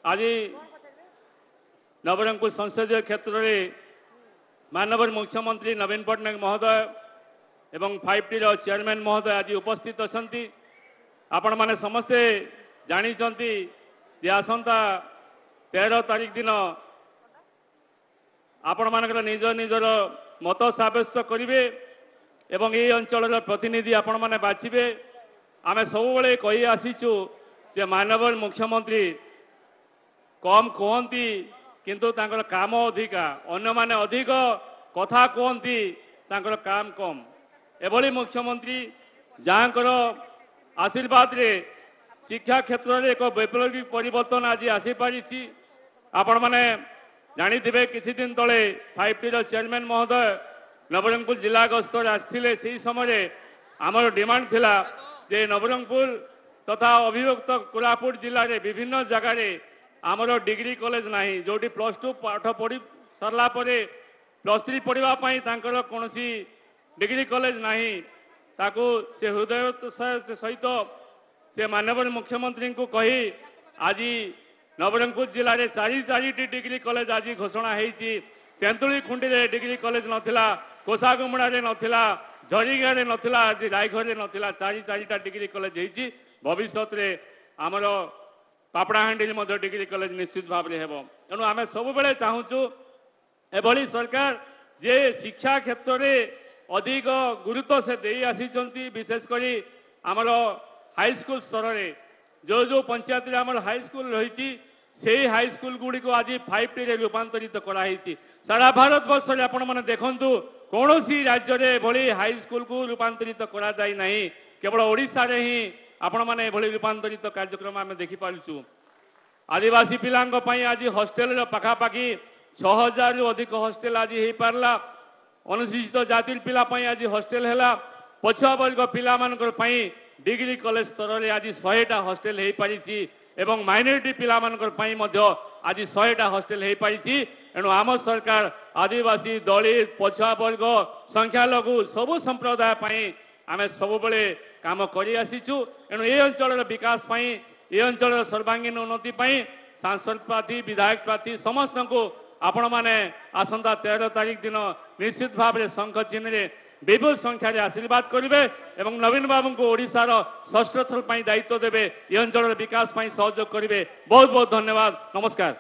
आज नवरंगपुर संसदीय क्षेत्र में माननीय मुख्यमंत्री नवीन पट्टनायक महोदय एवं 5T चेयरमैन महोदय आज उपस्थित अच्छा आपण मैंने समस्ते जानी जे आसंता 13 तारीख दिन आपण मानकर निज निजर मत सब्यस्त करेंगे एवं ये अंचल प्रतिनिधि आपण मैंने बाछिबे। आमे सबुबले कही आसीचु जे माननीय मुख्यमंत्री कम कहती किंतु तांकर काम अधिका अन्य माने अधिक कथा कहती तांकर काम कम एभली मुख्यमंत्री जहाँकर आशीर्वाद रे शिक्षा क्षेत्र में एक वैप्लविक परिवर्तन आज आसी पारिछि। आपण माने जानिथिबे किछि दिन तले 5T चेयरमैन महोदय नवरंगपुर जिला गस्तर आसिथिले। सेही समय आमर डिमांड थिला जे नवरंगपुर तथा अभियुक्त कोरापुट जिले में विभिन्न जगार आमर डिग्री कॉलेज नहीं जोटी +2 पाठ पढ़ी सरला परे +3 पढ़ा कौन डिग्री कॉलेज नहीं ताकू से हृदय सहित से माननीय मुख्यमंत्री को कही आज नवरंगपुर जिले में 4 डिग्री कॉलेज आज घोषणा होती। तेंतुली खुंडी डिग्री कॉलेज नथिला, कोसागुमड़ा नथिला, झरीगाँ नथिला, आज रायघर नथिला 4 डिग्री कॉलेज होती। भविष्य में आमर पापड़ाहांडी डिग्री कॉलेज निश्चित भाव में हेबो। तेणु आम सब बेले चाहूँ एभली सरकार जे शिक्षा क्षेत्र में अधिक गुरुत्व से दे आसी विशेषकर आमर हाईस्कूल स्तर में जो पंचायत आमर हाईस्कूल रही से हाईस्कूल गुड़ी को आज 5T रूपांतरित कराई। सारा भारत वर्ष में आपण मैंने देखूँ कौन राज्य में एभली हाईस्कूल को रूपांतरित करा जाई नहीं, केवल ओडिशा रे ही आपण मैंने एभली रूपांतरित कार्यक्रम आम देखिपार्चु। आदिवासी पिलांक पई आज हॉस्टेल पखापाखि 6000 रु अधिक हॉस्टेल आज हो पारला। अनुसूचित जाति पिला पई आज हॉस्टेल है। पछुआ वर्ग पिला मानकर पई डिग्री कॉलेज स्तर में आज 100टा हॉस्टेल हो पारिछि एवं माइनॉरिटी पिला मानकर पई मध्य आज 100टा हॉस्टेल हो पारिछि। एणु आम सरकार आदिवासी दलित पछुआ वर्ग संख्यालघु सबु संप्रदाय पई आमे सब बेले काम करि आसीछु। एणु ए अंचल विकास पई ए अंचल सर्वांगीन उन्नति पई सांसद प्रार्थी विधायक प्रार्थी समस्त को आपण माने आसंता 13 तारीख दिन निश्चित भाव में शंख चिन्ह विपुल संख्यार आशीर्वाद करेंगे एवं नवीन बाबू को ओडिशार 6ठ थर दायित्व देवे। ए अंचल विकास सहयोग करेंगे। बहुत बहुत धन्यवाद। नमस्कार।